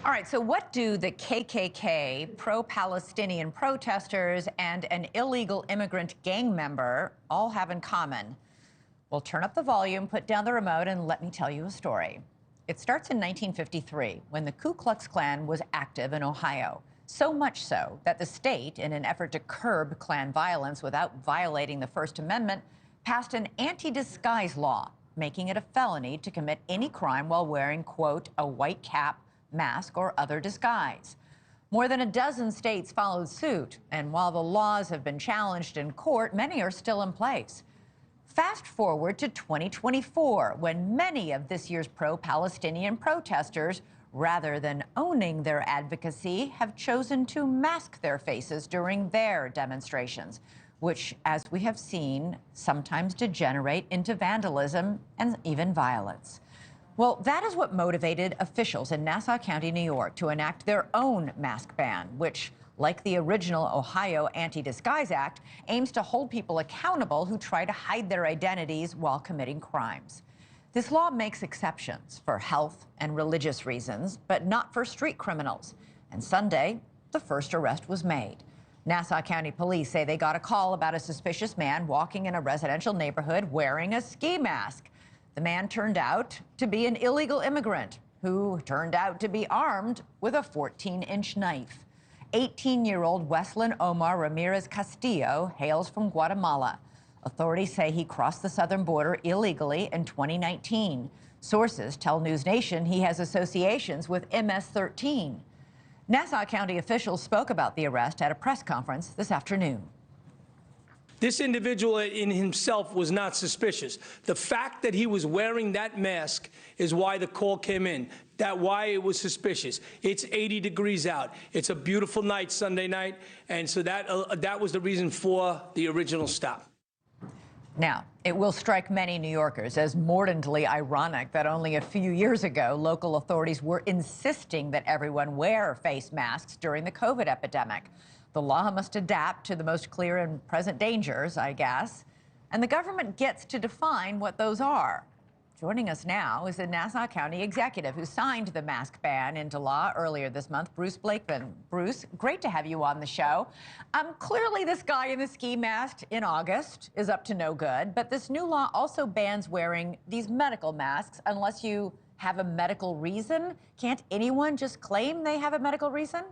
All right, so what do the KKK, pro-Palestinian protesters, and an illegal immigrant gang member all have in common? Well, turn up the volume, put down the remote, and let me tell you a story. It starts in 1953, when the Ku Klux Klan was active in Ohio. So much so that the state, in an effort to curb Klan violence without violating the First Amendment, passed an anti-disguise law, making it a felony to commit any crime while wearing, quote, a white cap, mask, or other disguise. More than a dozen states followed suit, and while the laws have been challenged in court, many are still in place. Fast forward to 2024, when many of this year's pro-Palestinian protesters, rather than owning their advocacy, have chosen to mask their faces during their demonstrations, which, as we have seen, sometimes degenerate into vandalism and even violence. Well, that is what motivated officials in Nassau County, New York, to enact their own mask ban, which, like the original Ohio Anti-Disguise Act, aims to hold people accountable who try to hide their identities while committing crimes. This law makes exceptions for health and religious reasons, but not for street criminals. And Sunday, the first arrest was made. Nassau County police say they got a call about a suspicious man walking in a residential neighborhood wearing a ski mask. The man turned out to be an illegal immigrant who turned out to be armed with a 14-inch knife. 18-year-old Weslin Omar Ramirez Castillo hails from Guatemala. Authorities say he crossed the southern border illegally in 2019. Sources tell NewsNation he has associations with MS-13. Nassau County officials spoke about the arrest at a press conference this afternoon. This individual in himself was not suspicious. The fact that he was wearing that mask is why the call came in, why it was suspicious. It's 80 degrees out. It's a beautiful night, Sunday night, and so that was the reason for the original stop. Now, it will strike many New Yorkers as mordantly ironic that only a few years ago, local authorities were insisting that everyone wear face masks during the COVID epidemic. The law must adapt to the most clear and present dangers, I guess, and the government gets to define what those are. Joining us now is the Nassau County executive who signed the mask ban into law earlier this month, Bruce Blakeman. Bruce, great to have you on the show. Clearly, this guy in the ski mask in August is up to no good, but this new law also bans wearing these medical masks unless you have a medical reason. Can't anyone just claim they have a medical reason?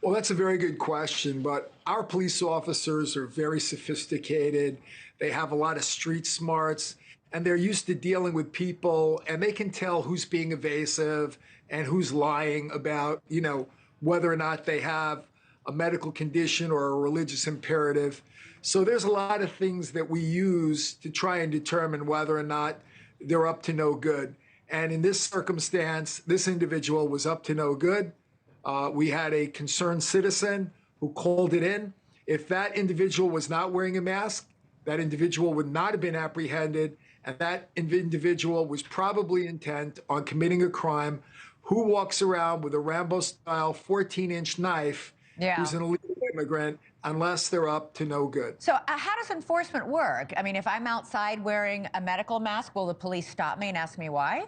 Well, that's a very good question, but our police officers are very sophisticated. They have a lot of street smarts, and they're used to dealing with people, and they can tell who's being evasive and who's lying about, whether or not they have a medical condition or a religious imperative. So there's a lot of things that we use to try and determine whether or not they're up to no good. And in this circumstance, this individual was up to no good. We had a concerned citizen who called it in. If that individual was not wearing a mask, that individual would not have been apprehended, and that individual was probably intent on committing a crime. Who walks around with a Rambo-style 14-inch knife who's an illegal immigrant unless they're up to no good? So how does enforcement work? I mean, if I'm outside wearing a medical mask, will the police stop me and ask me why?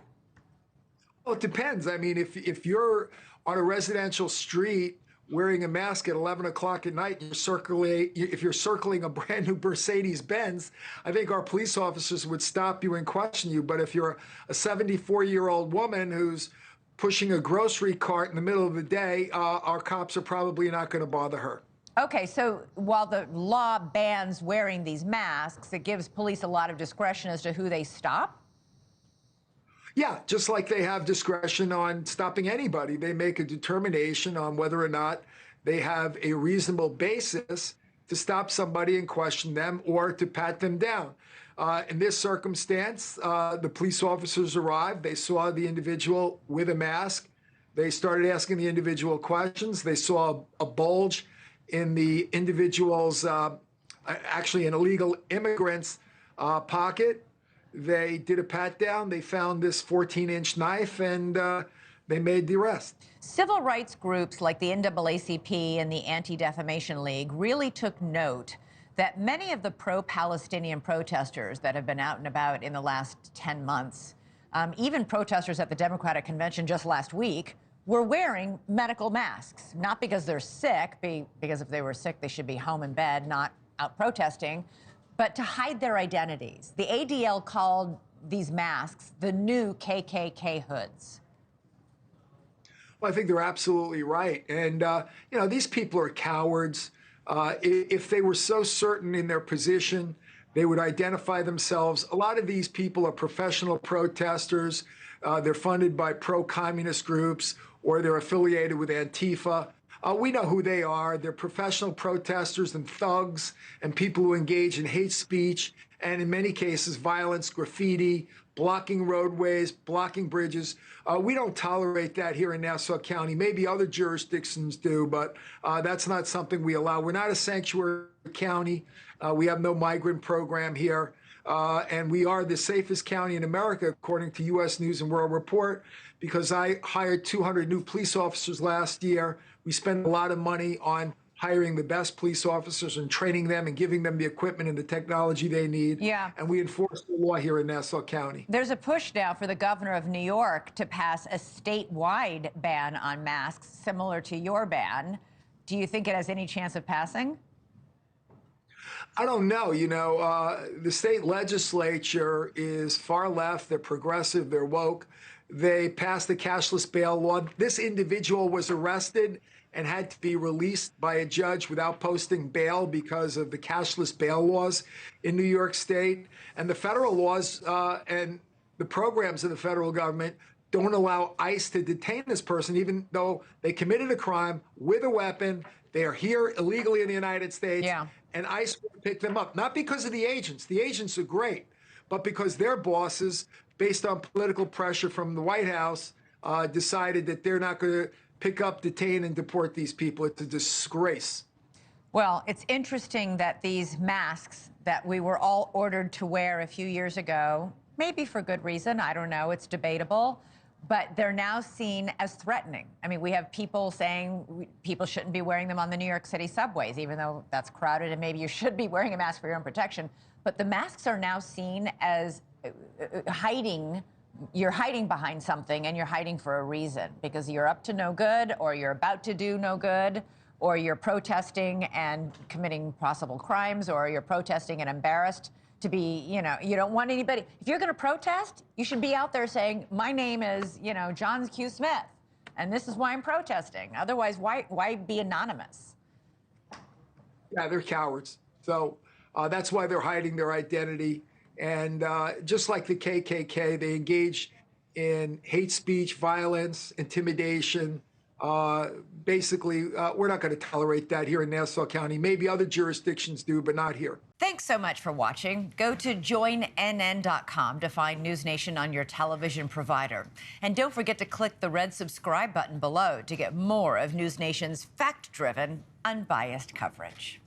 Well, it depends. I mean, if you're on a residential street wearing a mask at 11 o'clock at night, if you're circling a brand new Mercedes Benz, I think our police officers would stop you and question you. But if you're a 74-year-old woman who's pushing a grocery cart in the middle of the day, our cops are probably not going to bother her. Okay, so while the law bans wearing these masks, it gives police a lot of discretion as to who they stop? Yeah, just like they have discretion on stopping anybody. They make a determination on whether or not they have a reasonable basis to stop somebody and question them or to pat them down. In this circumstance, the police officers arrived. They saw the individual with a mask. They started asking the individual questions. They saw a bulge in the individual's, actually an illegal immigrant's pocket. They did a pat down. They found this 14-inch knife, and they made the arrest. Civil rights groups like the NAACP and the Anti-Defamation League really took note that many of the pro-Palestinian protesters that have been out and about in the last 10 months, even protesters at the Democratic Convention just last week, were wearing medical masks, not because they're sick, because if they were sick, they should be home in bed, not out protesting, but to hide their identities. The ADL called these masks the new KKK hoods. Well, I think they're absolutely right. And, these people are cowards. If they were so certain in their position, they would identify themselves. A lot of these people are professional protesters. They're funded by pro-communist groups, or they're affiliated with Antifa. We know who they are. They're professional protesters and thugs and people who engage in hate speech and, in many cases, violence, graffiti, blocking roadways, blocking bridges. We don't tolerate that here in Nassau County. Maybe other jurisdictions do, but that's not something we allow. We're not a sanctuary county. We have no migrant program here. And we are the safest county in America, according to U.S. News and World Report, because I hired 200 new police officers last year. We spend a lot of money on hiring the best police officers and training them and giving them the equipment and the technology they need. Yeah. And we enforce the law here in Nassau County. There's a push now for the governor of New York to pass a statewide ban on masks, similar to your ban. Do you think it has any chance of passing? I don't know. The state legislature is far left. They're progressive. They're woke. They passed the cashless bail law. This individual was arrested and had to be released by a judge without posting bail because of the cashless bail laws in New York State. And the federal laws and the programs of the federal government don't allow ICE to detain this person, even though they committed a crime with a weapon. They are here illegally in the United States. Yeah. And ICE will pick them up, not because of the agents. The agents are great, but because their bosses, based on political pressure from the White House, decided that they're not going to pick up, detain, and deport these people. It's a disgrace. Well, it's interesting that these masks that we were all ordered to wear a few years ago, maybe for good reason, I don't know, it's debatable, but they're now seen as threatening. I mean, we have people saying people shouldn't be wearing them on the New York City subways, even though that's crowded and maybe you should be wearing a mask for your own protection. But the masks are now seen as hiding. You're hiding behind something, and you're hiding for a reason, because you're up to no good, or you're about to do no good, or you're protesting and committing possible crimes, or you're protesting and embarrassed to be, you don't want anybody. If you're going to protest, you should be out there saying, my name is, John Q. Smith, and this is why I'm protesting. Otherwise, why be anonymous? Yeah, they're cowards. So that's why they're hiding their identity. And just like the KKK, they engage in hate speech, violence, intimidation. Basically, we're not going to tolerate that here in Nassau County. Maybe other jurisdictions do, but not here. Thanks so much for watching. Go to joinnn.com to find NewsNation on your television provider. And don't forget to click the red subscribe button below to get more of NewsNation's fact-driven, unbiased coverage.